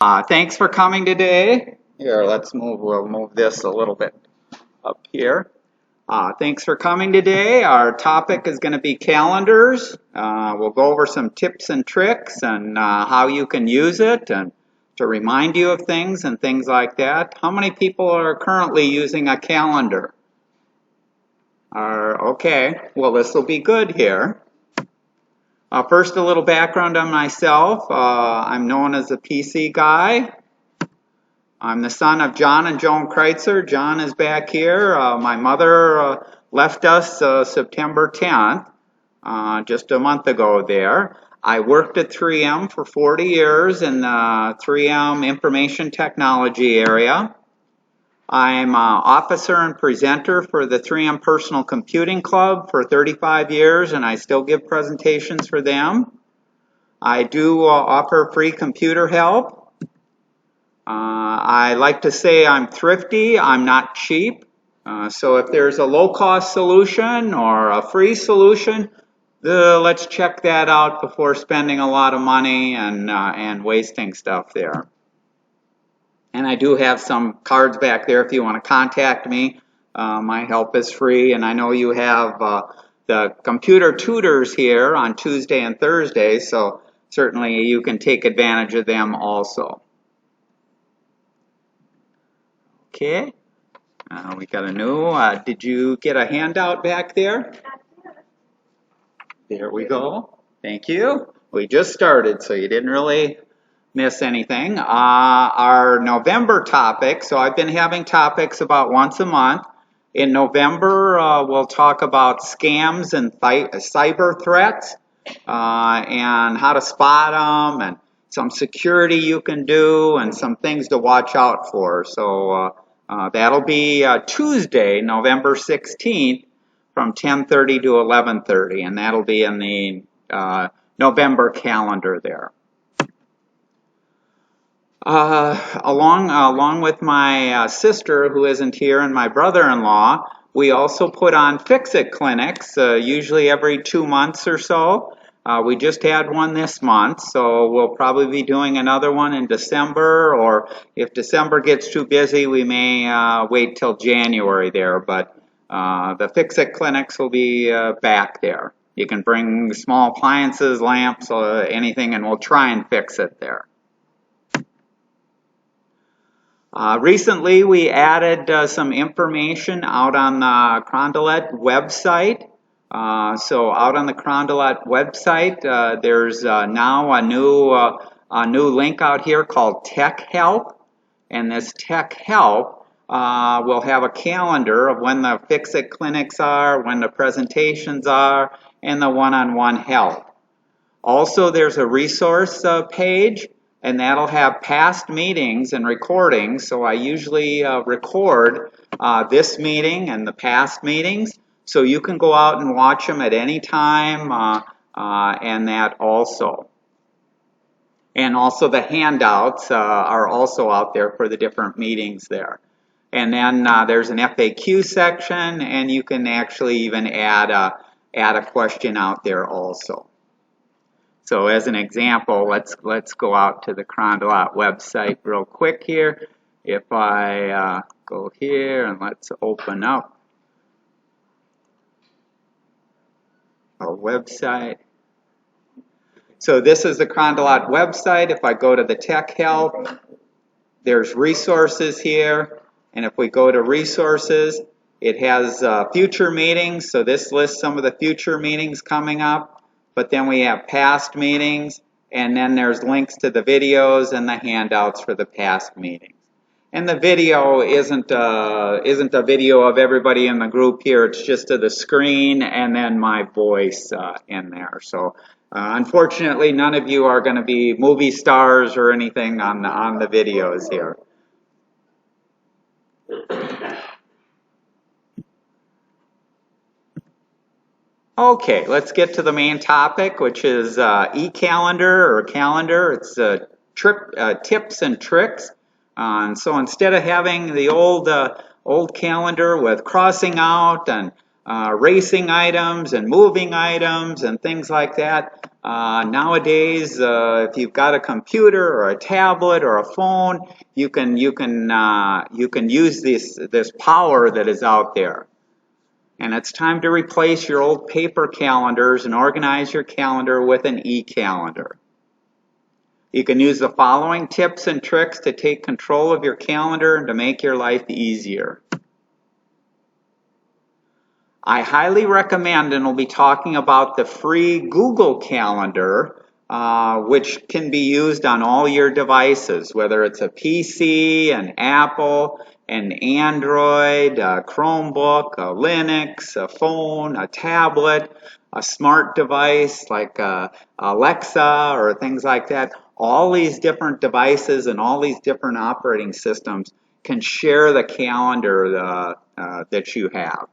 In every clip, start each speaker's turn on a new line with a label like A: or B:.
A: Thanks for coming today. Here, we'll move this a little bit up here. Thanks for coming today. Our topic is going to be calendars. We'll go over some tips and tricks and how you can use it and to remind you of things and things like that. How many people are currently using a calendar? Okay, well, this will be good here. First, a little background on myself. I'm known as the PC guy. I'm the son of John and Joan Kreuzer. John is back here. My mother left us September 10th, just a month ago there. I worked at 3M for 40 years in the 3M information technology area. I'm officer and presenter for the 3M Personal Computing Club for 35 years, and I still give presentations for them. I do offer free computer help. I like to say I'm thrifty, I'm not cheap. So if there's a low-cost solution or a free solution, let's check that out before spending a lot of money and wasting stuff there. And I do have some cards back there if you want to contact me. My help is free, and I know you have the computer tutors here on Tuesday and Thursday, so certainly you can take advantage of them also. Okay, we got a new, did you get a handout back there? There we go. Thank you. We just started, so you didn't really miss anything. Our November topic, so I've been having topics about once a month. In November, we'll talk about scams and cyber threats and how to spot them and some security you can do and some things to watch out for. So that'll be Tuesday, November 16th from 10:30 to 11:30, and that'll be in the November calendar there. Along with my sister, who isn't here, and my brother-in-law, we also put on Fix-It clinics, usually every 2 months or so. We just had one this month, so we'll probably be doing another one in December, or if December gets too busy, we may wait till January there, but the Fix-It clinics will be back there. You can bring small appliances, lamps, anything, and we'll try and fix it there. Recently, we added some information out on the Carondelet website. So out on the Carondelet website, there's now a new link out here called Tech Help, and this Tech Help will have a calendar of when the Fix-It clinics are, when the presentations are, and the one-on-one help. Also, there's a resource page, and that'll have past meetings and recordings. So I usually record this meeting and the past meetings, so you can go out and watch them at any time, and that also. And also the handouts are also out there for the different meetings there. And then there's an FAQ section, and you can actually even add a question out there also. So as an example, let's go out to the Carondelet website real quick here. If I go here and let's open up our website. So this is the Carondelet website. If I go to the Tech Help, there's resources here. And if we go to resources, it has future meetings. So this lists some of the future meetings coming up. But then we have past meetings, and then there's links to the videos and the handouts for the past meetings. And the video isn't a video of everybody in the group here. It's just of the screen and then my voice in there. So unfortunately, none of you are going to be movie stars or anything on the videos here. Okay, let's get to the main topic, which is eCalendar or calendar. It's tips and tricks. And so instead of having the old calendar with crossing out and racing items and moving items and things like that, Nowadays, if you've got a computer or a tablet or a phone, you can use this power that is out there. And it's time to replace your old paper calendars and organize your calendar with an e-calendar. You can use the following tips and tricks to take control of your calendar and to make your life easier. I highly recommend, and we'll be talking about the free Google Calendar, which can be used on all your devices, whether it's a PC, an Apple, an Android, a Chromebook, a Linux, a phone, a tablet, a smart device like Alexa or things like that. All these different devices and all these different operating systems can share the calendar that you have.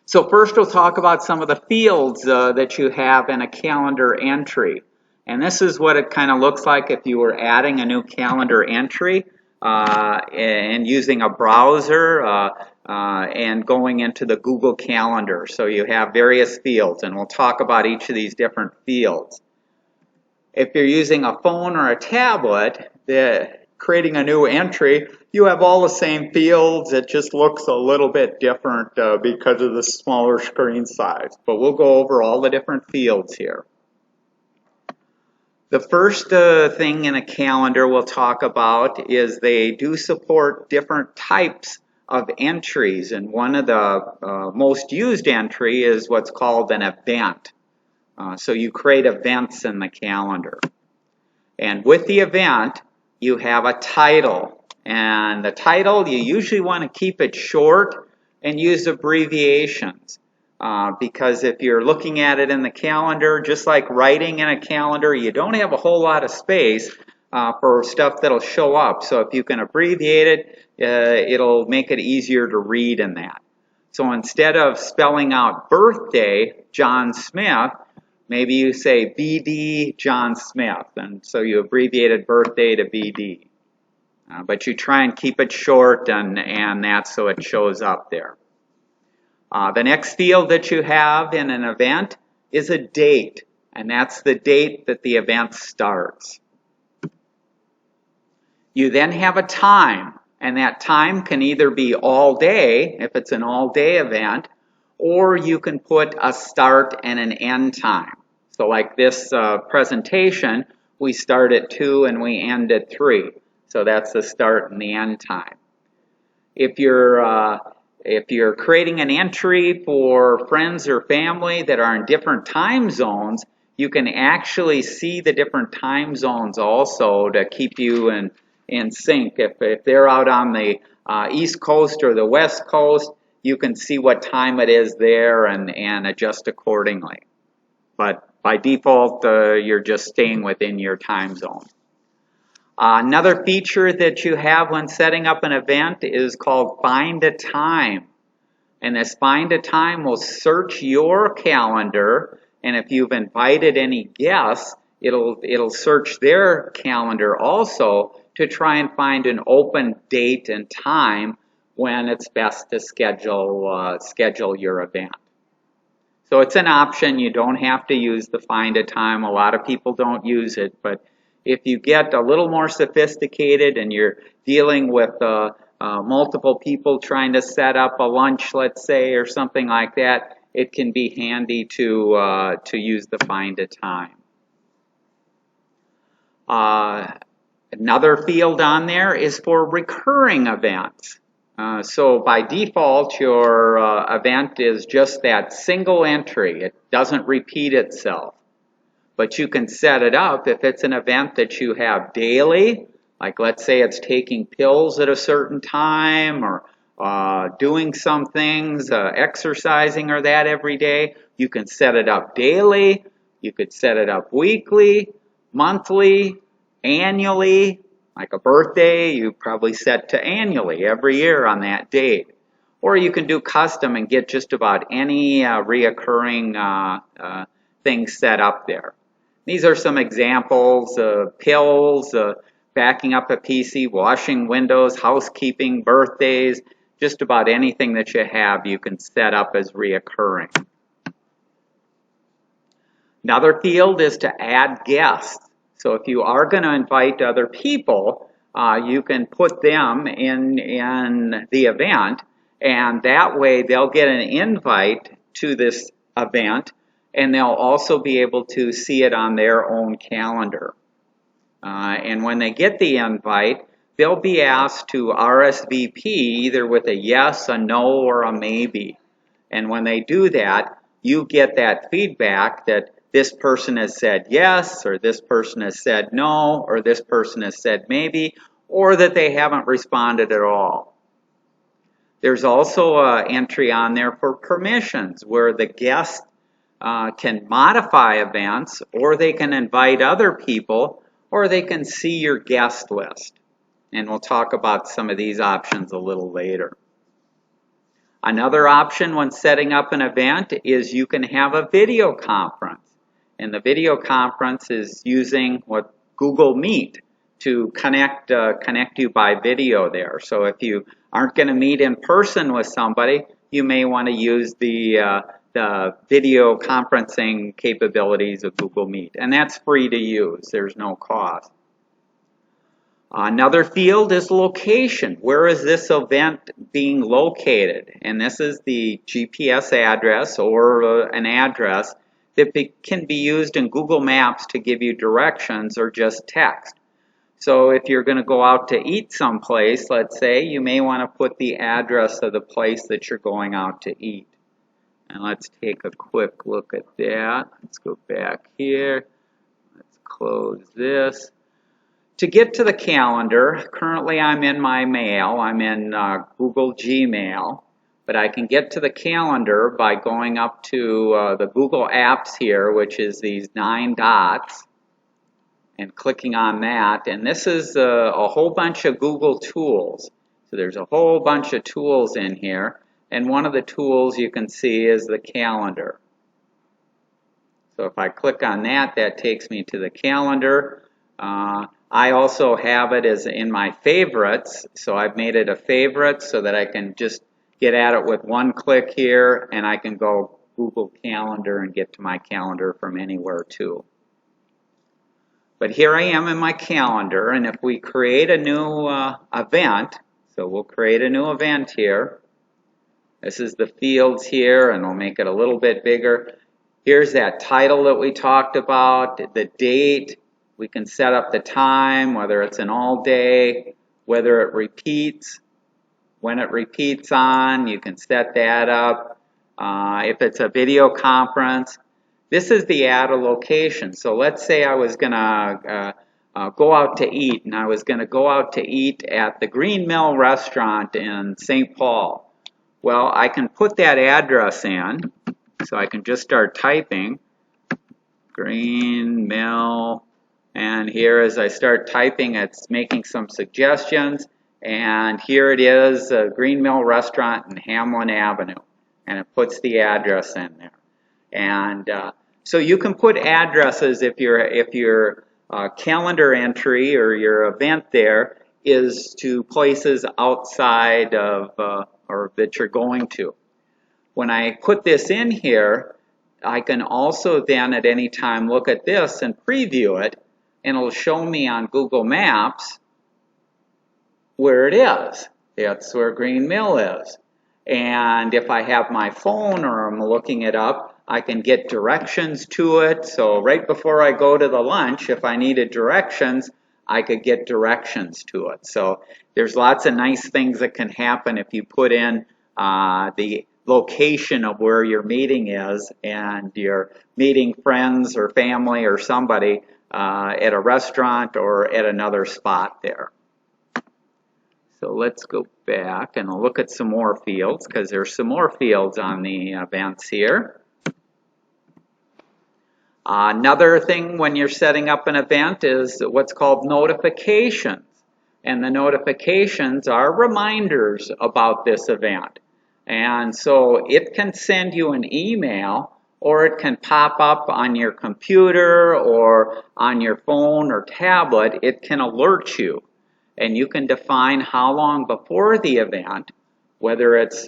A: So first we'll talk about some of the fields that you have in a calendar entry. And this is what it kind of looks like if you were adding a new calendar entry and using a browser and going into the Google Calendar. So you have various fields, and we'll talk about each of these different fields. If you're using a phone or a tablet, creating a new entry, you have all the same fields. It just looks a little bit different because of the smaller screen size. But we'll go over all the different fields here. The first thing in a calendar we'll talk about is they do support different types of entries. And one of the most used entry is what's called an event. So you create events in the calendar. And with the event, you have a title. And the title, you usually want to keep it short and use abbreviations. Because if you're looking at it in the calendar, just like writing in a calendar, you don't have a whole lot of space for stuff that'll show up. So if you can abbreviate it, it'll make it easier to read in that. So instead of spelling out birthday, John Smith, maybe you say BD John Smith, and so you abbreviated birthday to BD. But you try and keep it short, and that's so it shows up there. The next field that you have in an event is a date, and that's the date that the event starts. You then have a time, and that time can either be all day, if it's an all-day event, or you can put a start and an end time. So like this presentation, we start at 2 and we end at 3. So that's the start and the end time. If you're creating an entry for friends or family that are in different time zones, you can actually see the different time zones also to keep you in sync. If they're out on the East Coast or the West Coast, you can see what time it is there and adjust accordingly. But by default, you're just staying within your time zone. Another feature that you have when setting up an event is called Find a Time. And this Find a Time will search your calendar, and if you've invited any guests, it'll search their calendar also to try and find an open date and time when it's best to schedule your event. So it's an option. You don't have to use the Find a Time. A lot of people don't use it, but if you get a little more sophisticated and you're dealing with multiple people trying to set up a lunch, let's say, or something like that, it can be handy to use the Find a Time. Another field on there is for recurring events. So by default, your event is just that single entry. It doesn't repeat itself. But you can set it up if it's an event that you have daily, like let's say it's taking pills at a certain time or doing some things, exercising or that every day. You can set it up daily. You could set it up weekly, monthly, annually. Like a birthday, you probably set to annually every year on that date. Or you can do custom and get just about any reoccurring things set up there. These are some examples of pills, backing up a PC, washing windows, housekeeping, birthdays, just about anything that you have you can set up as reoccurring. Another field is to add guests. So if you are going to invite other people, you can put them in the event, and that way they'll get an invite to this event, and they'll also be able to see it on their own calendar. And when they get the invite, they'll be asked to RSVP either with a yes, a no, or a maybe. And when they do that, you get that feedback that this person has said yes, or this person has said no, or this person has said maybe, or that they haven't responded at all. There's also an entry on there for permissions where the guest can modify events, or they can invite other people, or they can see your guest list. And we'll talk about some of these options a little later. Another option when setting up an event is you can have a video conference. And the video conference is using what Google Meet to connect you by video there. So if you aren't going to meet in person with somebody, you may want to use the video conferencing capabilities of Google Meet. And that's free to use. There's no cost. Another field is location. Where is this event being located? And this is the GPS address or an address that can be used in Google Maps to give you directions or just text. So if you're going to go out to eat someplace, let's say, you may want to put the address of the place that you're going out to eat. And let's take a quick look at that. Let's go back here. Let's close this. To get to the calendar, currently I'm in my mail. I'm in Google Gmail. But I can get to the calendar by going up to the Google Apps here, which is these 9 dots, and clicking on that. And this is a whole bunch of Google tools. So there's a whole bunch of tools in here. And one of the tools you can see is the calendar. So if I click on that, that takes me to the calendar. I also have it as in my favorites, so I've made it a favorite so that I can just get at it with one click here, and I can go Google Calendar and get to my calendar from anywhere too. But here I am in my calendar, and if we create a new event, so we'll create a new event here. This is the fields here, and we'll make it a little bit bigger. Here's that title that we talked about, the date. We can set up the time, whether it's an all day, whether it repeats. When it repeats on, you can set that up. If it's a video conference, this is the add a location. So let's say I was going to go out to eat, and I was going to go out to eat at the Green Mill restaurant in St. Paul. Well, I can put that address in, so I can just start typing Green Mill. And here as I start typing, it's making some suggestions. And here it is, Green Mill Restaurant in Hamlin Avenue. And it puts the address in there. And so you can put addresses if your calendar entry or your event there is to places outside of or that you're going to. When I put this in here, I can also then at any time look at this and preview it. And it'll show me on Google Maps where it is. That's where Green Mill is. And if I have my phone or I'm looking it up, I can get directions to it. So right before I go to the lunch, if I needed directions, I could get directions to it. So there's lots of nice things that can happen if you put in the location of where your meeting is and you're meeting friends or family or somebody at a restaurant or at another spot there. So let's go back and look at some more fields because there's some more fields on the events here. Another thing when you're setting up an event is what's called notifications. And the notifications are reminders about this event. And so it can send you an email or it can pop up on your computer or on your phone or tablet. It can alert you. And you can define how long before the event, whether it's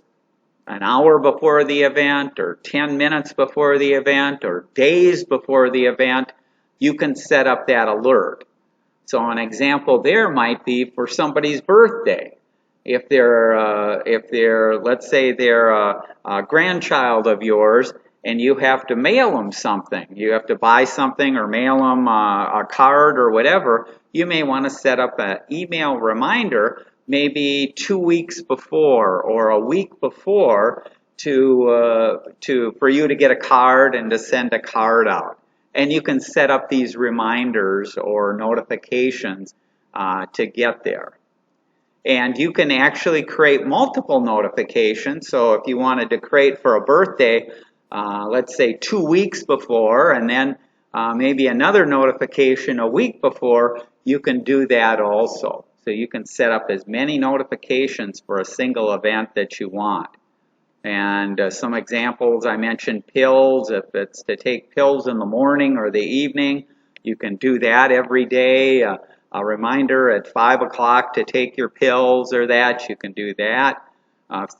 A: an hour before the event or 10 minutes before the event or days before the event, you can set up that alert. So an example there might be for somebody's birthday. If let's say they're a grandchild of yours and you have to mail them something, you have to buy something or mail them a card or whatever, you may want to set up an email reminder maybe 2 weeks before or a week before for you to get a card and to send a card out. And you can set up these reminders or notifications to get there. And you can actually create multiple notifications. So if you wanted to create for a birthday, let's say 2 weeks before, and then maybe another notification a week before, you can do that also. So you can set up as many notifications for a single event that you want. And some examples, I mentioned pills. If it's to take pills in the morning or the evening, you can do that every day. A reminder at 5 o'clock to take your pills or that, you can do that.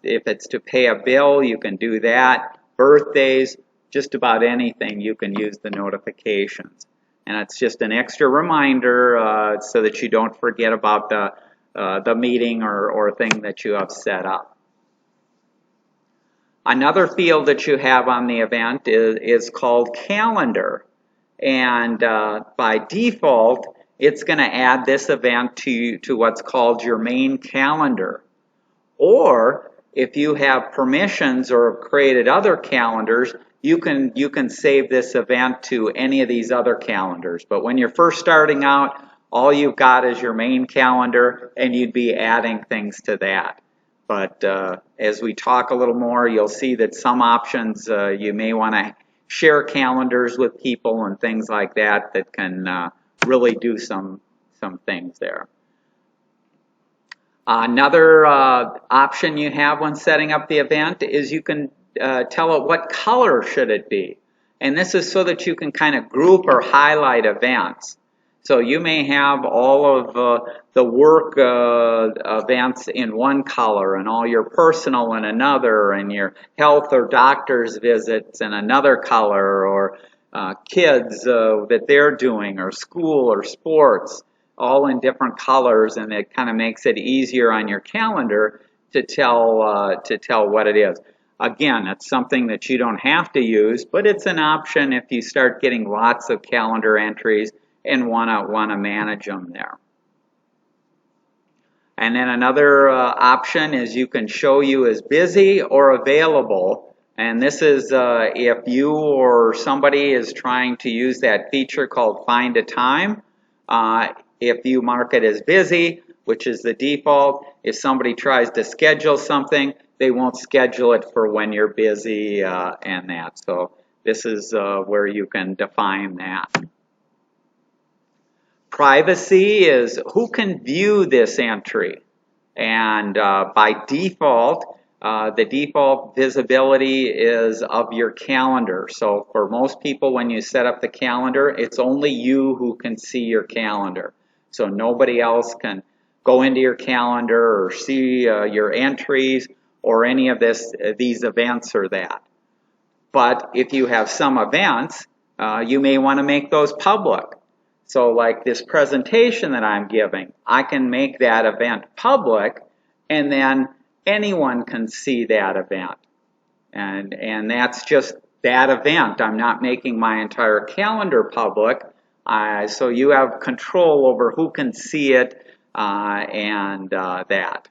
A: If it's to pay a bill, you can do that. Birthdays, just about anything, you can use the notifications. And it's just an extra reminder so that you don't forget about the meeting or thing that you have set up. Another field that you have on the event is called calendar. And by default, it's going to add this event to what's called your main calendar. Or if you have permissions or have created other calendars, you can save this event to any of these other calendars. But when you're first starting out, all you've got is your main calendar, and you'd be adding things to that. But as we talk a little more, you'll see that some options you may want to share calendars with people and things like that that can really do some things there. Another option you have when setting up the event is you can tell it what color should it be. And this is so that you can kind of group or highlight events. So you may have all of the work events in one color and all your personal in another and your health or doctor's visits in another color, or kids that they're doing, or school or sports, all in different colors, and it kind of makes it easier on your calendar to tell what it is. Again, it's something that you don't have to use, but it's an option if you start getting lots of calendar entries and want to manage them there. And then another option is you can show you as busy or available. And this is if you or somebody is trying to use that feature called Find a Time. If you mark it as busy, which is the default, if somebody tries to schedule something, they won't schedule it for when you're busy and that. So this is where you can define that. Privacy is who can view this entry. And by default, the default visibility is of your calendar. So for most people, when you set up the calendar, it's only you who can see your calendar. So nobody else can go into your calendar or see your entries or any of these events or that. But if you have some events, you may want to make those public. So like this presentation that I'm giving, I can make that event public, and then anyone can see that event. And that's just that event. I'm not making my entire calendar public. So you have control over who can see it and that.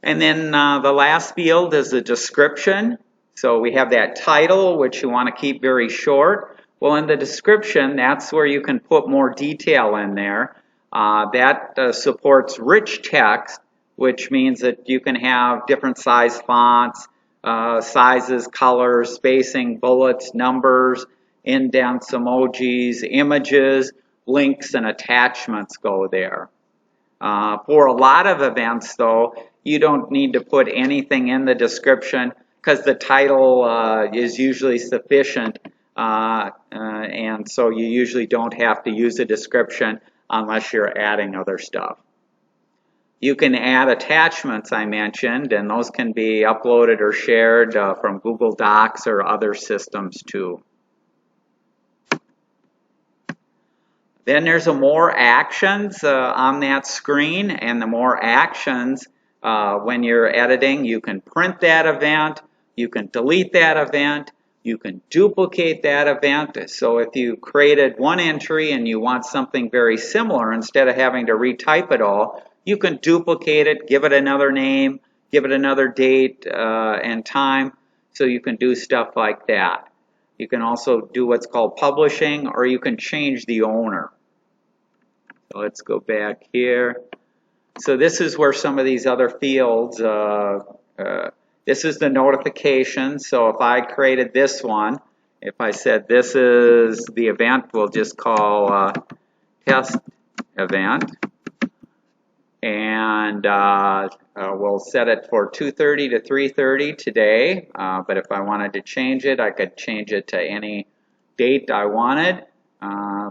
A: And then the last field is the description. So we have that title, which you want to keep very short. Well, in the description, that's where you can put more detail in there. That supports rich text, which means that you can have different size fonts, sizes, colors, spacing, bullets, numbers, indents, emojis, images, links, and attachments go there. For a lot of events, though, you don't need to put anything in the description because the title is usually sufficient, and so you usually don't have to use a description unless you're adding other stuff. You can add attachments I mentioned, and those can be uploaded or shared from Google Docs or other systems too. Then there's a more actions on that screen, and the more actions when you're editing, you can print that event, you can delete that event, you can duplicate that event. So if you created one entry and you want something very similar, instead of having to retype it all, you can duplicate it, give it another name, give it another date and time, so you can do stuff like that. You can also do what's called publishing, or you can change the owner. So let's go back here. So this is where some of these other fields, this is the notification. So if I created this one, if I said this is the event, we'll just call test event. And we'll set it for 2:30 to 3:30 today. But if I wanted to change it, I could change it to any date I wanted.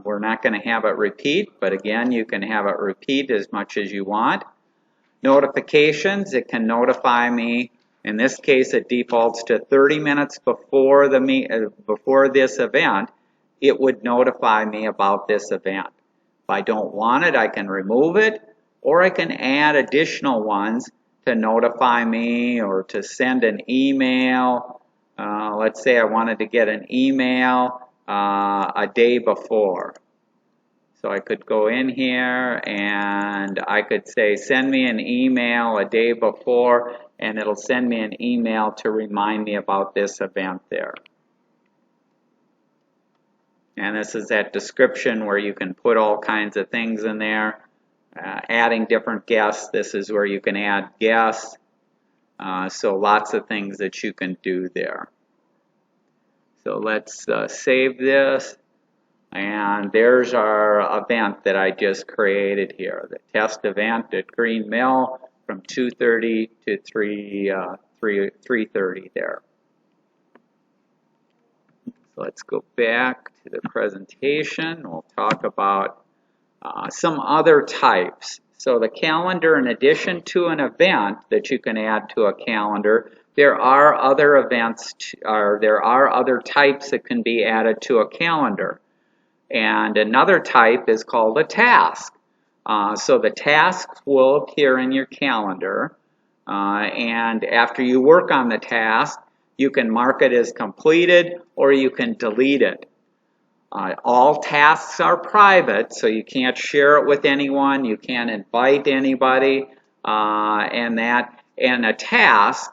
A: We're not going to have it repeat, but again, you can have it repeat as much as you want. Notifications, it can notify me. In this case, it defaults to 30 minutes before this event. It would notify me about this event. If I don't want it, I can remove it, or I can add additional ones to notify me or to send an email. Let's say I wanted to get an email a day before. So I could go in here and I could say send me an email a day before, and it'll send me an email to remind me about this event there. And this is that description where you can put all kinds of things in there. Adding different guests, this is where you can add guests. So lots of things that you can do there. So let's save this, and there's our event that I just created here, the test event at Green Mill from 2:30 to 3:30 there. So let's go back to the presentation. We'll talk about some other types. So the calendar, in addition to an event that you can add to a calendar, there are other events, there are other types that can be added to a calendar. And another type is called a task. So the tasks will appear in your calendar, and after you work on the task, you can mark it as completed or you can delete it. All tasks are private, so you can't share it with anyone, you can't invite anybody, and a task,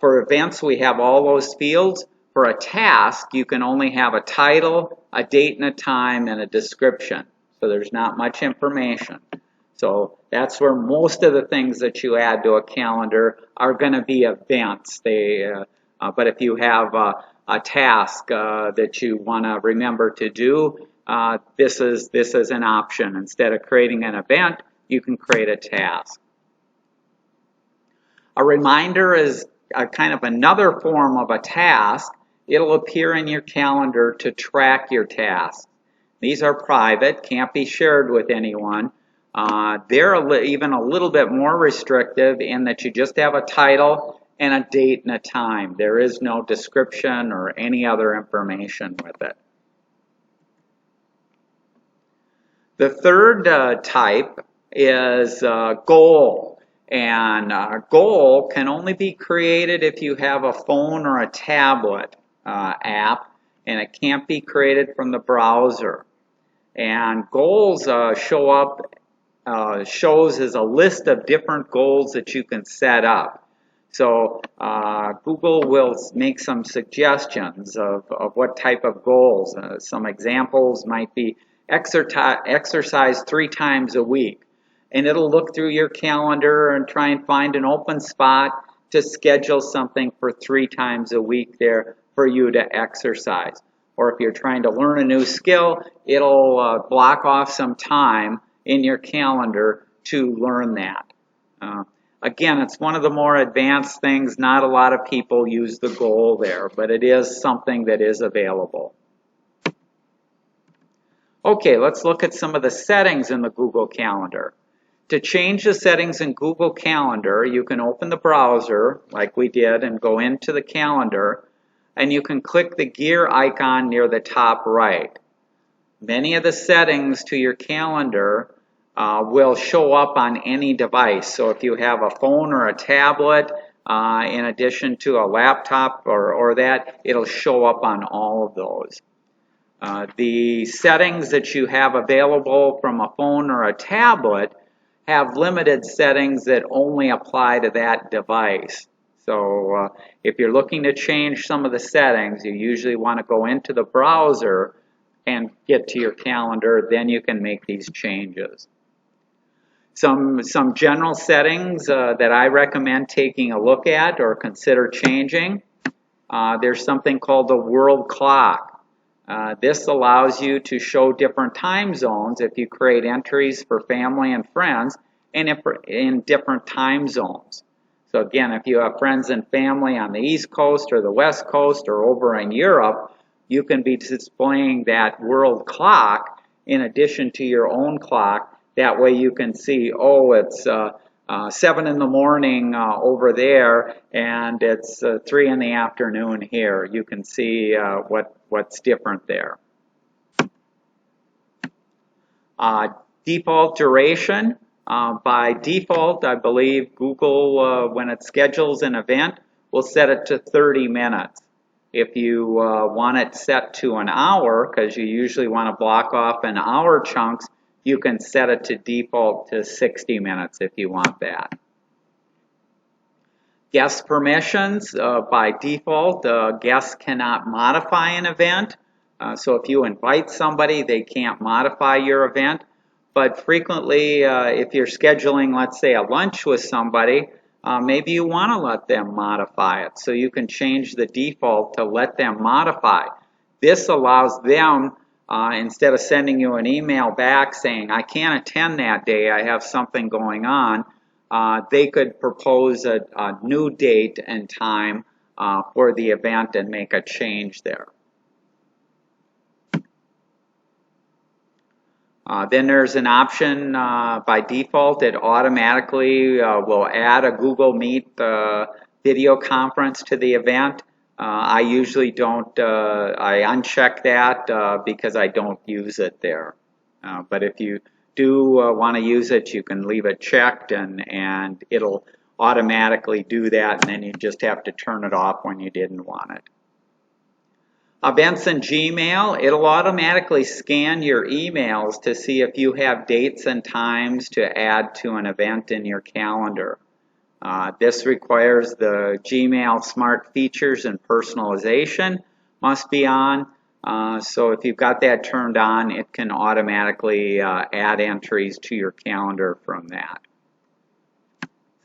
A: for events we have all those fields. For a task, you can only have a title, a date and a time, and a description. So there's not much information. So that's where most of the things that you add to a calendar are going to be events. But if you have a task that you want to remember to do, this is an option. Instead of creating an event, you can create a task. A reminder is kind of another form of a task. It'll appear in your calendar to track your tasks. These are private, can't be shared with anyone. They're even a little bit more restrictive in that you just have a title and a date and a time. There is no description or any other information with it. The third type is goal. And goal can only be created if you have a phone or a tablet app, and it can't be created from the browser. And goals shows as a list of different goals that you can set up. So Google will make some suggestions of what type of goals. Some examples might be exercise 3 times a week. And it'll look through your calendar and try and find an open spot to schedule something for 3 times a week there for you to exercise. Or if you're trying to learn a new skill, it'll block off some time in your calendar to learn that. Again, it's one of the more advanced things. Not a lot of people use the goal there, but it is something that is available. Okay, let's look at some of the settings in the Google Calendar. To change the settings in Google Calendar, you can open the browser like we did and go into the calendar, and you can click the gear icon near the top right. Many of the settings to your calendar will show up on any device. So if you have a phone or a tablet, in addition to a laptop or that, it'll show up on all of those. The settings that you have available from a phone or a tablet have limited settings that only apply to that device. So if you're looking to change some of the settings, you usually want to go into the browser and get to your calendar, then you can make these changes. Some general settings that I recommend taking a look at or consider changing. There's something called the world clock. This allows you to show different time zones if you create entries for family and friends and in different time zones. So again, if you have friends and family on the East Coast or the West Coast or over in Europe, you can be displaying that world clock in addition to your own clock. That way you can see, oh, it's 7 in the morning over there, and it's 3 in the afternoon here. You can see what's different there. Default duration. By default, I believe Google, when it schedules an event, will set it to 30 minutes. If you want it set to an hour, because you usually want to block off an hour chunks, you can set it to default to 60 minutes if you want that. Guest permissions, by default, guests cannot modify an event. So if you invite somebody, they can't modify your event. But frequently, if you're scheduling, let's say, a lunch with somebody, maybe you want to let them modify it. So you can change the default to let them modify. This allows them, instead of sending you an email back saying, I can't attend that day, I have something going on, they could propose a new date and time for the event and make a change there. Then there's an option by default. It automatically will add a Google Meet video conference to the event. I usually don't, I uncheck that because I don't use it there. But if you do want to use it, you can leave it checked and it'll automatically do that, and then you just have to turn it off when you didn't want it. Events in Gmail, it'll automatically scan your emails to see if you have dates and times to add to an event in your calendar. This requires the Gmail smart features and personalization must be on. So if you've got that turned on, it can automatically add entries to your calendar from that.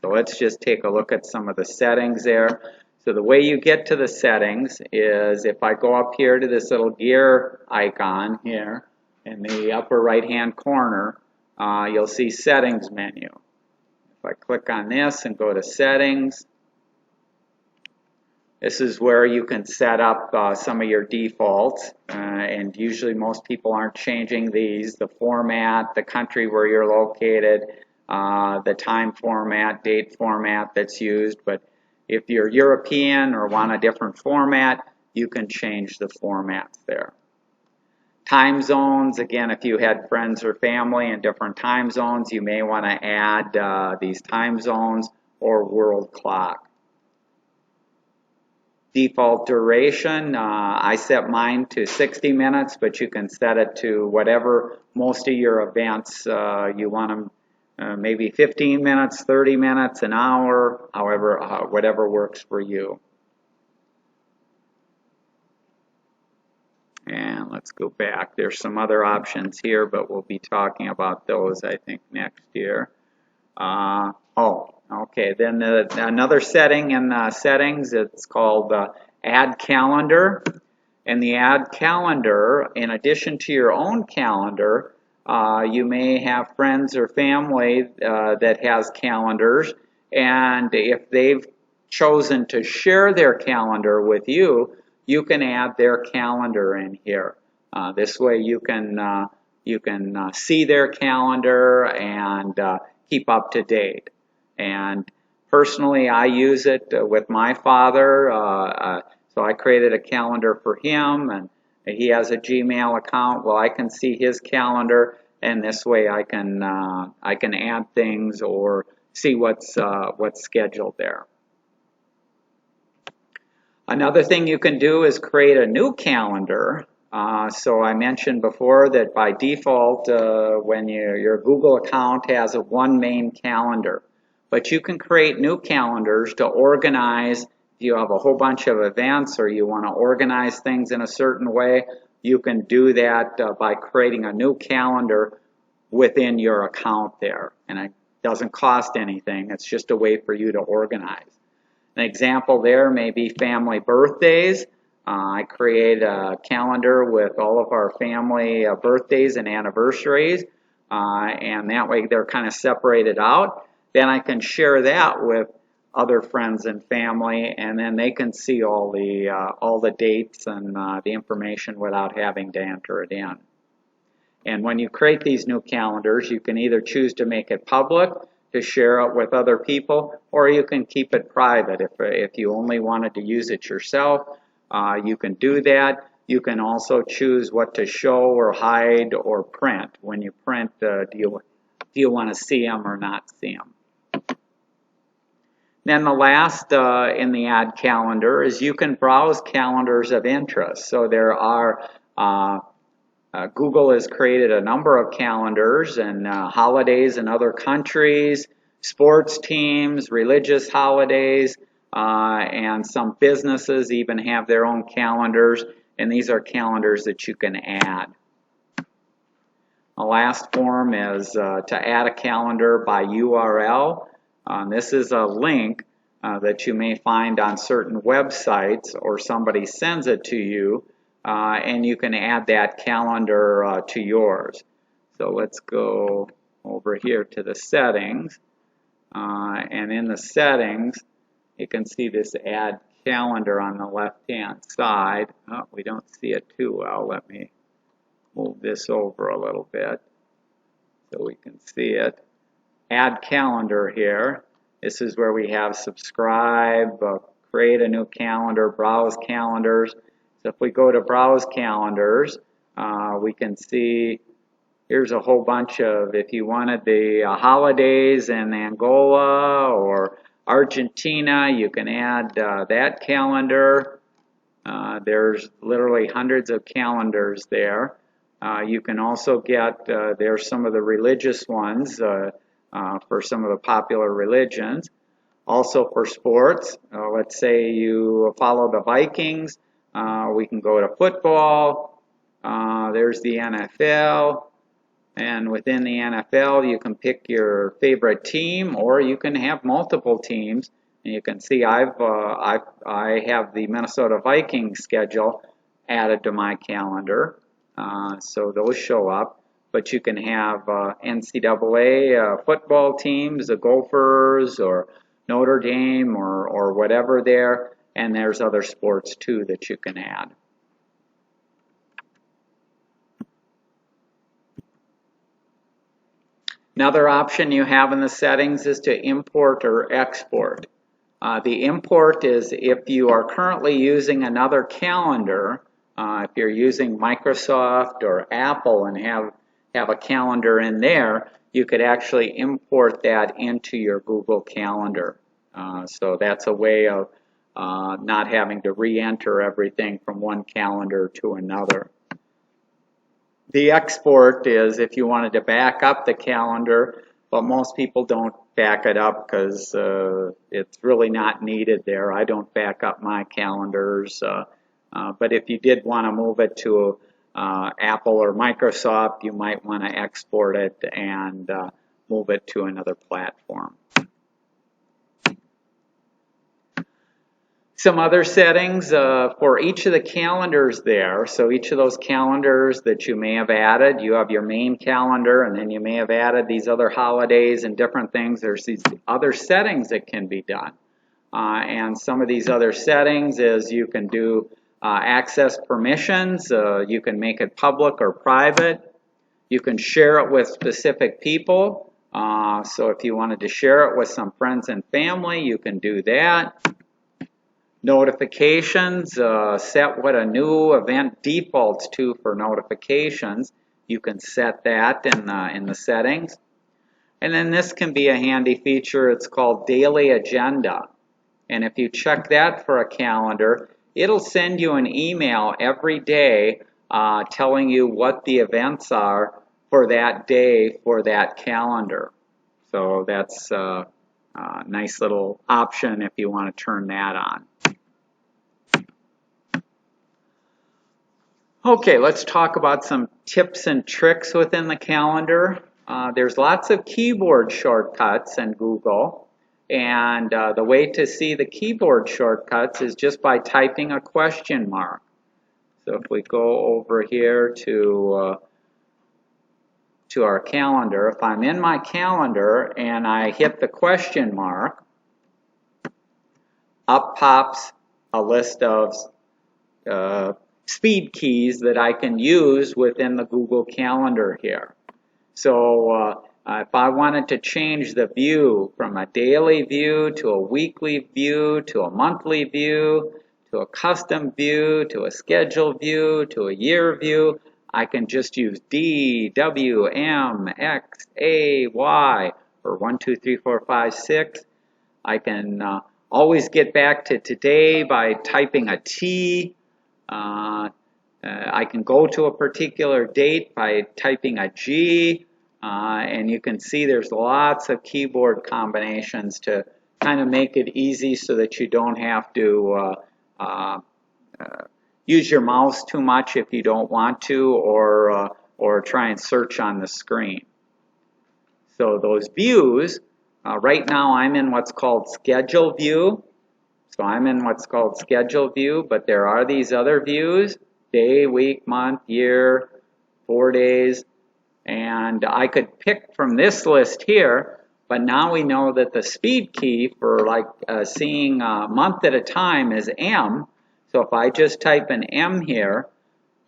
A: So let's just take a look at some of the settings there. So the way you get to the settings is if I go up here to this little gear icon here in the upper right hand corner, you'll see settings menu. If I click on this and go to settings, this is where you can set up some of your defaults, and usually most people aren't changing these: the format, the country where you're located, the time format, date format that's used. But if you're European or want a different format, you can change the formats there. Time zones, again, if you had friends or family in different time zones, you may want to add these time zones or world clock. Default duration, I set mine to 60 minutes, but you can set it to whatever most of your events you want them. Maybe 15 minutes, 30 minutes, an hour, however, whatever works for you. And let's go back. There's some other options here, but we'll be talking about those, I think, next year. Okay. Then another setting in settings, it's called Add Calendar. And the Add Calendar, in addition to your own calendar, you may have friends or family that has calendars, and if they've chosen to share their calendar with you, you can add their calendar in here. This way you can see their calendar and keep up to date. And personally, I use it with my father. So I created a calendar for him, and he has a Gmail account. Well, I can see his calendar, and this way I can add things or see what's scheduled there. Another thing you can do is create a new calendar. So I mentioned before that by default, when your Google account has one main calendar, but you can create new calendars to organize. If you have a whole bunch of events or you want to organize things in a certain way, you can do that by creating a new calendar within your account there. And it doesn't cost anything. It's just a way for you to organize. An example there may be family birthdays. I create a calendar with all of our family birthdays and anniversaries, and that way they're kind of separated out. Then I can share that with other friends and family, and then they can see all the dates and the information without having to enter it in. And when you create these new calendars, you can either choose to make it public, to share it with other people, or you can keep it private. If you only wanted to use it yourself, you can do that. You can also choose what to show or hide or print. When you print, do you want to see them or not see them? Then the last in the Add Calendar is you can browse calendars of interest. So there are Google has created a number of calendars and holidays in other countries, sports teams, religious holidays, and some businesses even have their own calendars, and these are calendars that you can add. The last form is to add a calendar by URL. This is a link that you may find on certain websites, or somebody sends it to you, and you can add that calendar to yours. So let's go over here to the settings, and in the settings you can see this add calendar on the left hand side. Oh, we don't see it too well. Let me move this over a little bit so we can see it. Add calendar here. This is where we have subscribe, create a new calendar, browse calendars. So if we go to browse calendars, we can see here's a whole bunch of, if you wanted the holidays in Angola or Argentina, you can add that calendar. There's literally hundreds of calendars there. You can also get, there's some of the religious ones for some of the popular religions. Also for sports, let's say you follow the Vikings. We can go to football. There's the NFL, and within the NFL you can pick your favorite team, or you can have multiple teams. And you can see I have the Minnesota Vikings schedule added to my calendar, so those show up. But you can have NCAA football teams, the Gophers or Notre Dame or whatever there. And there's other sports too that you can add. Another option you have in the settings is to import or export. The import is if you are currently using another calendar, if you're using Microsoft or Apple and have a calendar in there, you could actually import that into your Google Calendar. So that's a way of not having to re-enter everything from one calendar to another. The export is if you wanted to back up the calendar, but most people don't back it up because it's really not needed there. I don't back up my calendars, but if you did want to move it to Apple or Microsoft, you might want to export it and move it to another platform. Some other settings for each of the calendars there. So each of those calendars that you may have added, you have your main calendar, and then you may have added these other holidays and different things. There's these other settings that can be done. And some of these other settings is you can do access permissions. You can make it public or private. You can share it with specific people. So if you wanted to share it with some friends and family, you can do that. Notifications, set what a new event defaults to for notifications. You can set that in the settings. And then this can be a handy feature. It's called Daily Agenda. And if you check that for a calendar, it'll send you an email every day telling you what the events are for that day for that calendar. So that's a nice little option if you want to turn that on. Okay, let's talk about some tips and tricks within the calendar. There's lots of keyboard shortcuts in Google, and the way to see the keyboard shortcuts is just by typing a question mark. So if we go over here to our calendar, if I'm in my calendar and I hit the question mark, up pops a list of speed keys that I can use within the Google Calendar here. So if I wanted to change the view from a daily view to a weekly view to a monthly view to a custom view to a schedule view to a year view, I can just use D, W, M, X, A, Y, or 1, 2, 3, 4, 5, 6. I can always get back to today by typing a T. I can go to a particular date by typing a G, and you can see there's lots of keyboard combinations to kind of make it easy so that you don't have to use your mouse too much if you don't want to, or try and search on the screen. So those views, right now I'm in what's called schedule view. So I'm in what's called schedule view, but there are these other views, day, week, month, year, 4 days, and I could pick from this list here, but now we know that the speed key for like seeing a month at a time is M. So if I just type an M here,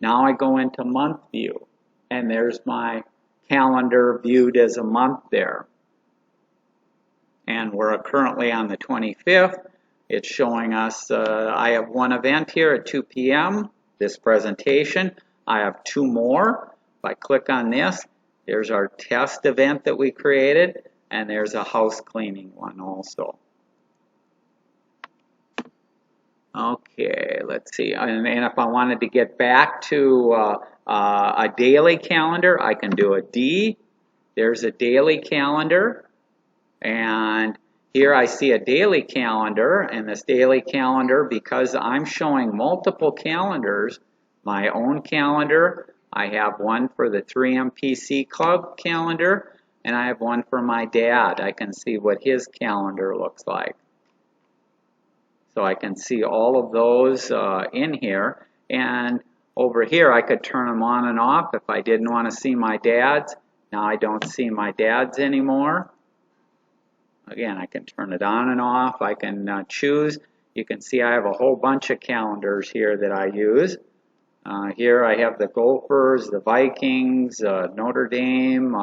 A: now I go into month view, and there's my calendar viewed as a month there. And we're currently on the 25th. It's showing us I have one event here at 2 p.m., this presentation. I have 2 more. If I click on this, there's our test event that we created, and there's a house cleaning one also. Okay, let's see. And if I wanted to get back to a daily calendar, I can do a D. There's a daily calendar, and here I see a daily calendar, and this daily calendar, because I'm showing multiple calendars, my own calendar, I have one for the 3M PC Club calendar, and I have one for my dad. I can see what his calendar looks like. So I can see all of those in here, and over here I could turn them on and off if I didn't want to see my dad's. Now I don't see my dad's anymore. Again, I can turn it on and off. I can choose. You can see I have a whole bunch of calendars here that I use. Here I have the Gophers, the Vikings, Notre Dame,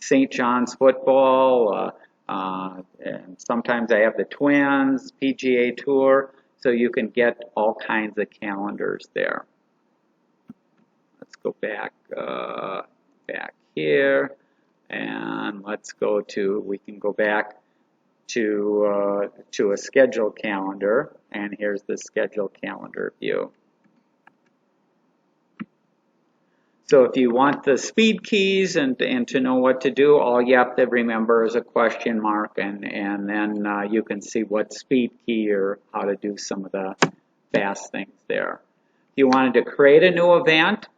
A: St. John's football, and sometimes I have the Twins, PGA Tour, so you can get all kinds of calendars there. Let's go back here, and let's go to, we can go back to a schedule calendar, and here's the schedule calendar view. So if you want the speed keys and to know what to do, all you have to remember is a question mark, and then you can see what speed key or how to do some of the fast things there. If you wanted to create a new event,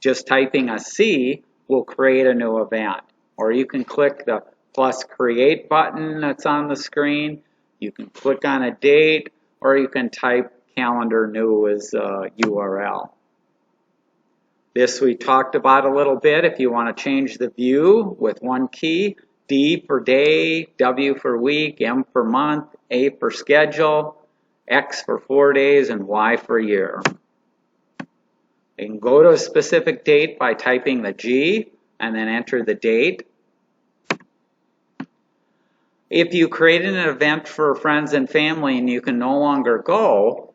A: just typing a C will create a new event. Or you can click the plus create button that's on the screen. You can click on a date, or you can type calendar new as URL. This we talked about a little bit. If you want to change the view with one key, D for day, W for week, M for month, A for schedule, X for 4 days, and Y for year. You can go to a specific date by typing the G and then enter the date. If you create an event for friends and family and you can no longer go,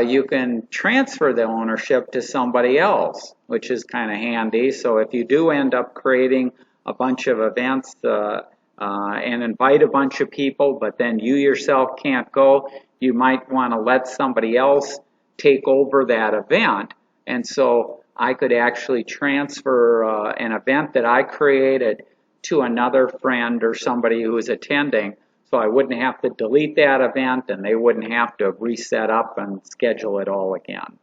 A: you can transfer the ownership to somebody else, which is kind of handy. So if you do end up creating a bunch of events and invite a bunch of people, but then you yourself can't go, you might want to let somebody else take over that event. And so I could actually transfer an event that I created to another friend or somebody who is attending, so I wouldn't have to delete that event and they wouldn't have to reset up and schedule it all again.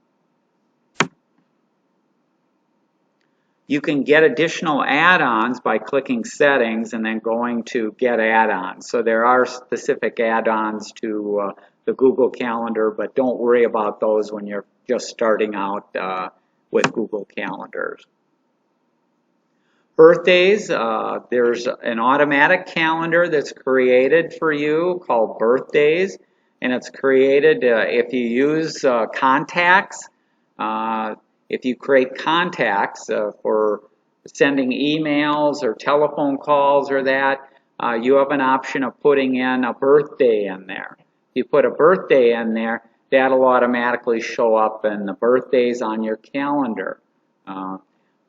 A: You can get additional add-ons by clicking Settings and then going to Get Add-ons. So there are specific add-ons to the Google Calendar, but don't worry about those when you're just starting out with Google Calendars. Birthdays, there's an automatic calendar that's created for you called Birthdays, and it's created if you use contacts. If you create contacts for sending emails or telephone calls or that, you have an option of putting in a birthday in there. If you put a birthday in there, that'll automatically show up in the birthdays on your calendar.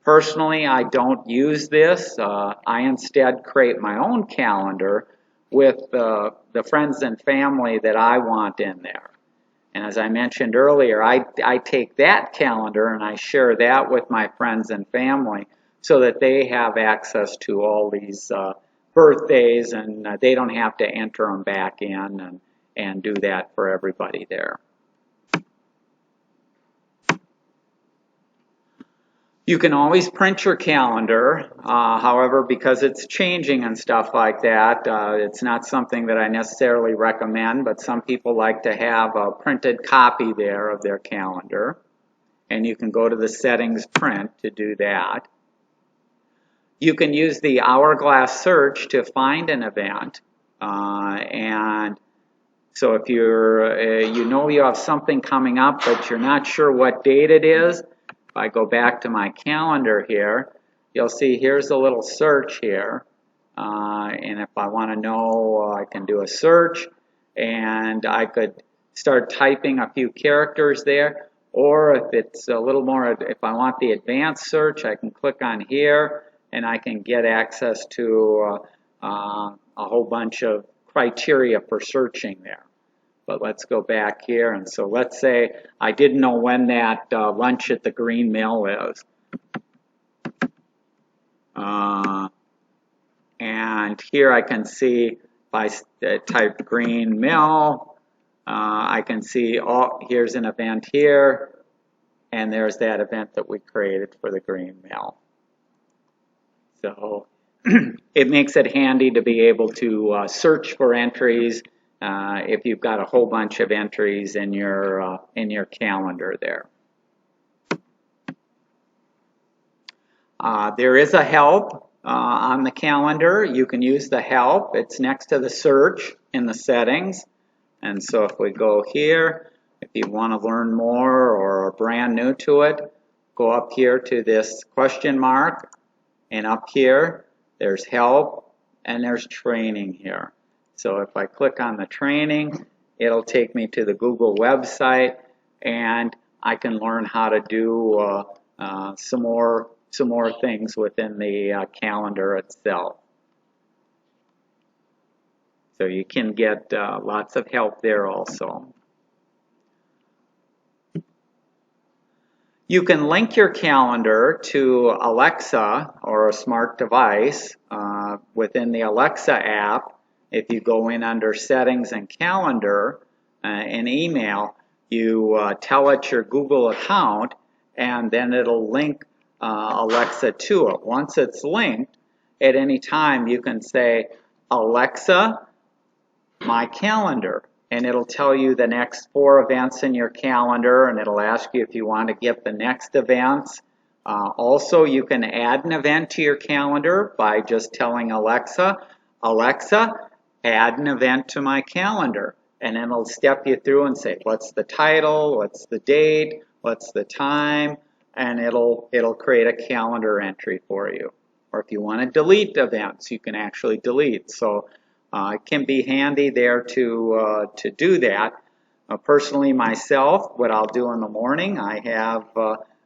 A: Personally, I don't use this. I instead create my own calendar with the friends and family that I want in there. And as I mentioned earlier, I take that calendar and I share that with my friends and family so that they have access to all these birthdays and they don't have to enter them back in and do that for everybody there. You can always print your calendar, however, because it's changing and stuff like that, it's not something that I necessarily recommend, but some people like to have a printed copy there of their calendar. And you can go to the Settings Print to do that. You can use the hourglass search to find an event. And so if you're, you know you have something coming up, but you're not sure what date it is, if I go back to my calendar here, you'll see here's a little search here. And if I want to know, I can do a search and I could start typing a few characters there. Or if it's a little more, if I want the advanced search, I can click on here and I can get access to a whole bunch of criteria for searching there. But let's go back here, and so let's say I didn't know when that lunch at the Green Mill is. And here I can see, if I type Green Mill, I can see, oh, here's an event here, and there's that event that we created for the Green Mill. So it makes it handy to be able to search for entries if you've got a whole bunch of entries in your calendar there. There is a help on the calendar. You can use the help. It's next to the search in the settings. And so if we go here, if you want to learn more or are brand new to it, go up here to this question mark, and up here there's help and there's training here. So if I click on the training, it'll take me to the Google website and I can learn how to do some more things within the calendar itself. So you can get lots of help there also. You can link your calendar to Alexa or a smart device within the Alexa app. If you go in under Settings and Calendar and Email, you tell it your Google account, and then it'll link Alexa to it. Once it's linked, at any time you can say, Alexa, my calendar, and it'll tell you the next 4 events in your calendar, and it'll ask you if you want to get the next events. Also, you can add an event to your calendar by just telling Alexa, Alexa, add an event to my calendar, and then it'll step you through and say, what's the title, what's the date, what's the time, and it'll create a calendar entry for you. Or if you want to delete events, you can actually delete. So It can be handy there to do that. Personally, myself, what I'll do in the morning, I have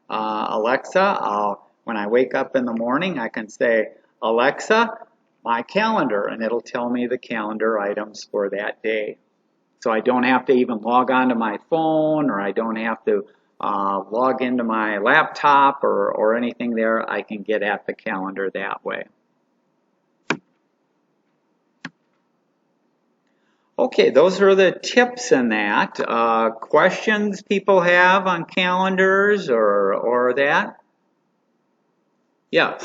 A: Alexa. When I wake up in the morning, I can say, Alexa, my calendar, and it'll tell me the calendar items for that day. So I don't have to even log on to my phone, or I don't have to log into my laptop or anything there. I can get at the calendar that way. Okay, those are the tips in that. Questions people have on calendars or that? Yes.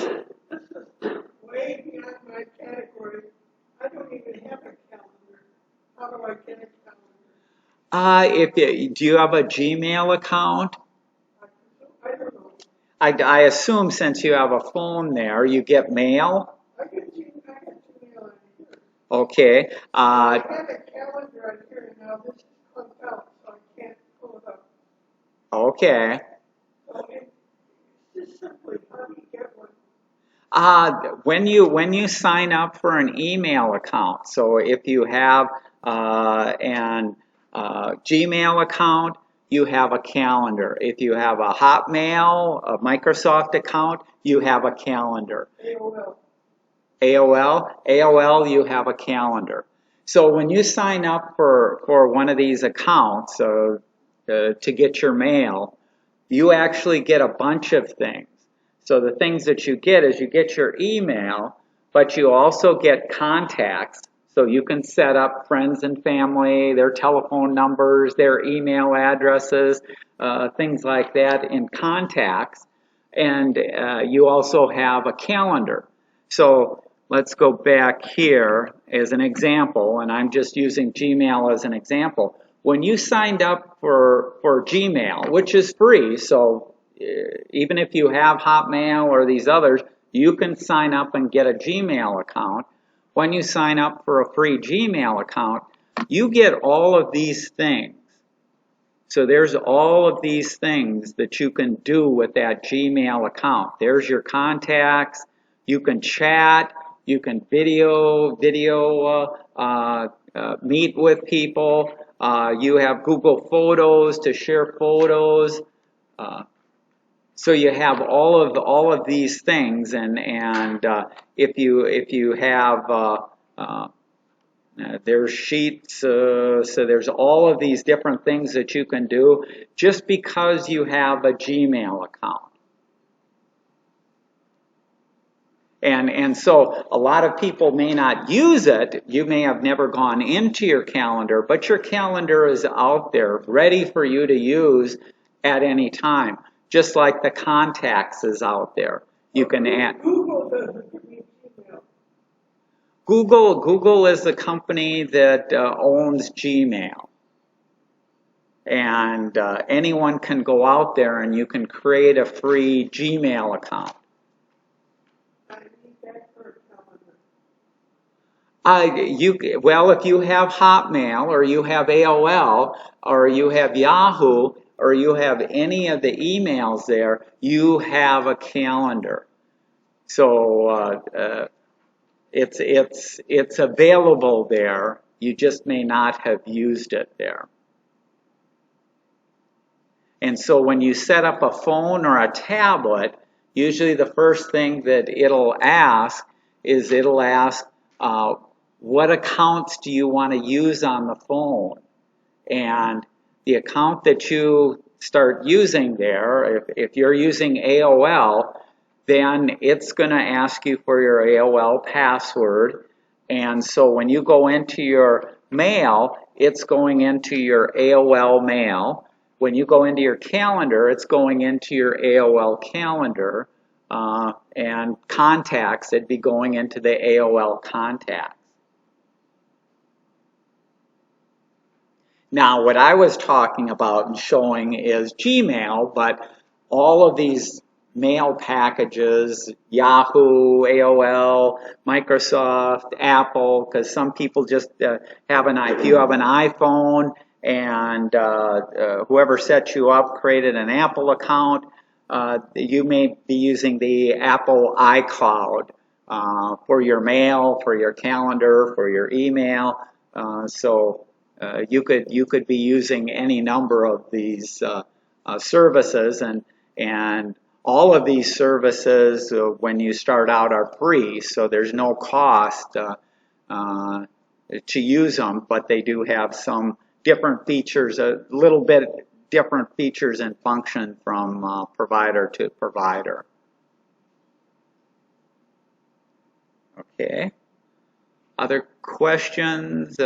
B: Way beyond my category. I don't even have a calendar. How do I get a calendar?
A: Do you have a Gmail account?
B: I don't know.
A: I assume since you have a phone there, you get mail?
B: I get Gmail on here.
A: Okay.
B: I have a calendar on here now. This is clumped out, so I can't pull it up.
A: Okay.
B: So it's just simply, how do you get one?
A: When you sign up for an email account, so if you have an Gmail account, you have a calendar. If you have a Hotmail, a Microsoft account, you have a calendar. AOL, you have a calendar. So when you sign up for one of these accounts to get your mail, you actually get a bunch of things. So the things that you get is you get your email, but you also get contacts. So you can set up friends and family, their telephone numbers, their email addresses, things like that in contacts. And you also have a calendar. So let's go back here as an example, and I'm just using Gmail as an example. When you signed up for Gmail, which is free, so even if you have Hotmail or these others, you can sign up and get a Gmail account. When you sign up for a free Gmail account, you get all of these things. So there's all of these things that you can do with that Gmail account. There's your contacts. You can chat. You can meet with people. You have Google Photos to share photos. So you have all of these things, and if you have there's sheets, so there's all of these different things that you can do just because you have a Gmail account. And so a lot of people may not use it. You may have never gone into your calendar, but your calendar is out there ready for you to use at any time, just like the contacts is out there. You can add.
B: Google doesn't give me Gmail.
A: Google is the company that owns Gmail. And anyone can go out there and you can create a free Gmail account. Well, if you have Hotmail or you have AOL or you have Yahoo or you have any of the emails there, you have a calendar. So it's available there. You just may not have used it there. And so when you set up a phone or a tablet, usually the first thing that it'll ask is what accounts do you want to use on the phone? And the account that you start using there, if you're using AOL, then it's going to ask you for your AOL password. And so when you go into your mail, it's going into your AOL mail. When you go into your calendar, it's going into your AOL calendar. And contacts, it'd be going into the AOL contacts. Now, what I was talking about and showing is Gmail, but all of these mail packages, Yahoo, AOL, Microsoft, Apple, because some people just if you have an iPhone and whoever set you up created an Apple account, you may be using the Apple iCloud for your mail, for your calendar, for your email. So you could be using any number of these services, and all of these services when you start out are free, so there's no cost to use them, but they do have some different features, a little bit different features and function from provider to provider. Okay. Other questions?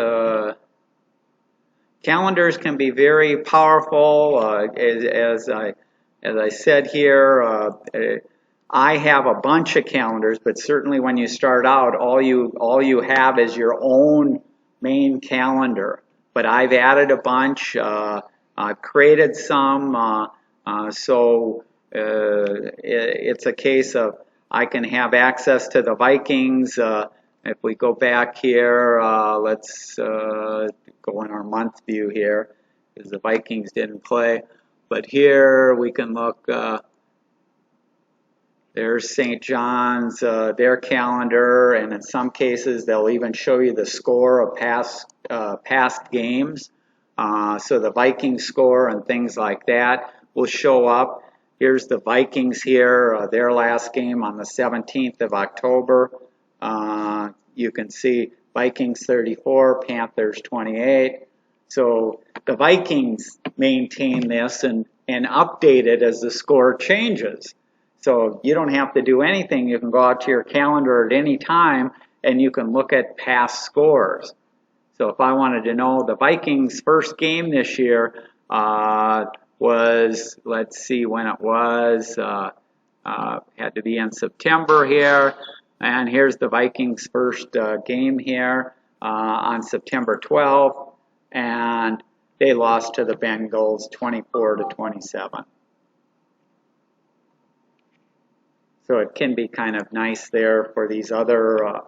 A: Calendars can be very powerful. As I said here, I have a bunch of calendars, but certainly when you start out, all you have is your own main calendar. But I've added a bunch. I've created some, so it's a case of I can have access to the Vikings. If we go back here, let's go in our month view here, because the Vikings didn't play. But here we can look. There's St. John's, their calendar, and in some cases they'll even show you the score of past games. So the Vikings score and things like that will show up. Here's the Vikings here, their last game on the 17th of October. You can see Vikings 34, Panthers 28. So the Vikings maintain this and update it as the score changes. So you don't have to do anything. You can go out to your calendar at any time and you can look at past scores. So if I wanted to know the Vikings' first game this year was, let's see when it was, had to be in September here. And here's the Vikings' first game here on September 12th. And they lost to the Bengals 24-27. So it can be kind of nice there for these other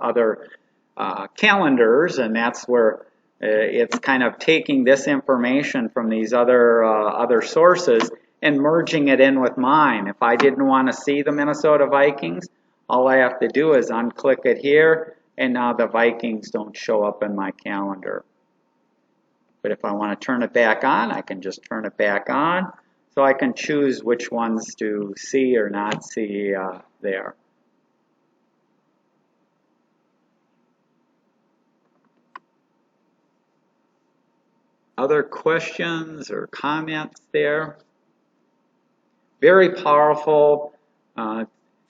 A: calendars, and that's where it's kind of taking this information from these other sources and merging it in with mine. If I didn't want to see the Minnesota Vikings, all I have to do is unclick it here, and now the Vikings don't show up in my calendar. But if I want to turn it back on, I can just turn it back on. So I can choose which ones to see or not see there. Other questions or comments there? Very powerful.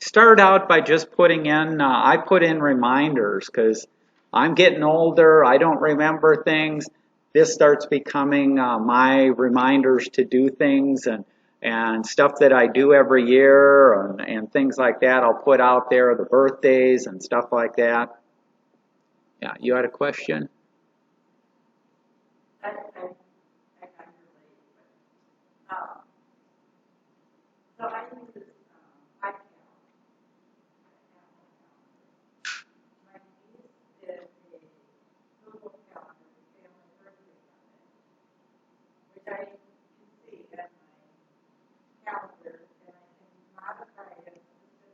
A: Start out by just putting in, I put in reminders because I'm getting older, I don't remember things. This starts becoming my reminders to do things and stuff that I do every year and things like that. I'll put out there the birthdays and stuff like that. Yeah, you had a question?
C: I got your lead, but so I use this iCal. My niece did a Google Calendar with family birthdays on it, which I can see as my calendar, and I can modify a specific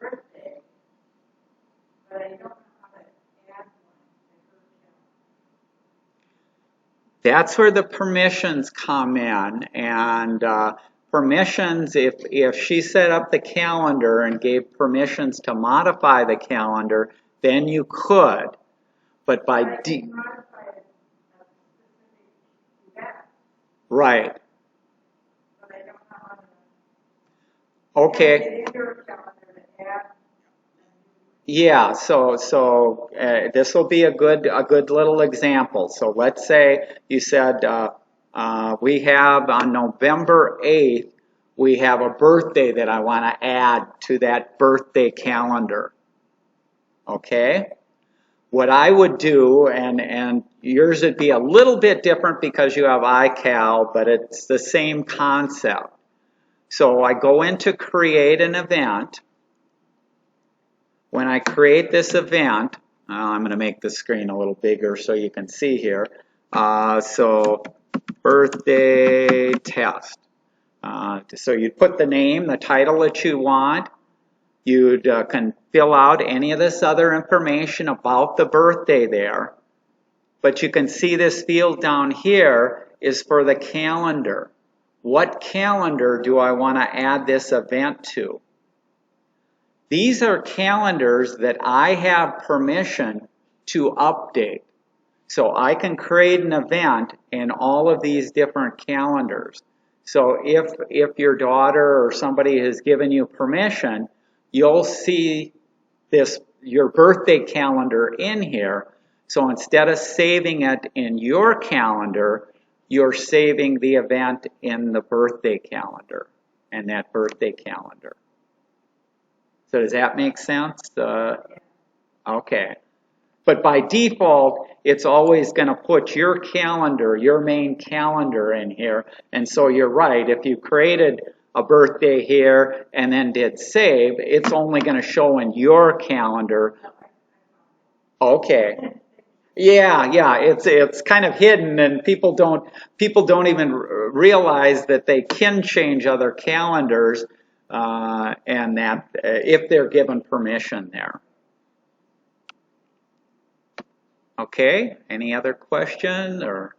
C: birthday, but I don't know how to add one to her calendar.
A: That's where the permissions come in, and permissions, if she set up the calendar and gave permissions to modify the calendar, then you could. But by
C: I can modify a specific event,
A: right.
C: but I don't know how to.
A: Okay.
C: Get into her calendar to add.
A: Yeah, so this will be a good little example. So let's say you said we have on November 8th, we have a birthday that I want to add to that birthday calendar. Okay? What I would do, and yours would be a little bit different because you have iCal, but it's the same concept. So I go into create an event. When I create this event, I'm going to make the screen a little bigger so you can see here. So birthday test. So you put the name, the title that you want. You can fill out any of this other information about the birthday there. But you can see this field down here is for the calendar. What calendar do I want to add this event to? These are calendars that I have permission to update. So I can create an event in all of these different calendars. So if your daughter or somebody has given you permission, you'll see your birthday calendar in here. So instead of saving it in your calendar, you're saving the event in the birthday calendar and that birthday calendar. So does that make sense? Okay. But by default, it's always going to put your calendar, your main calendar in here. And so you're right, if you created a birthday here and then did save, it's only going to show in your calendar. Okay. Yeah, it's kind of hidden, and people don't even realize that they can change other calendars, and that if they're given permission there. Okay, any other questions or?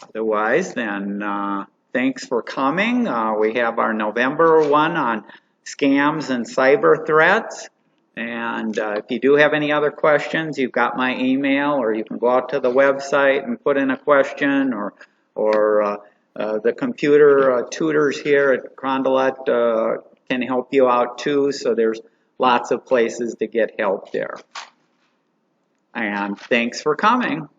A: Otherwise, then thanks for coming. We have our November one on scams and cyber threats. And if you do have any other questions, you've got my email, or you can go out to the website and put in a question, or the computer tutors here at Carondelet can help you out too. So there's lots of places to get help there. And thanks for coming.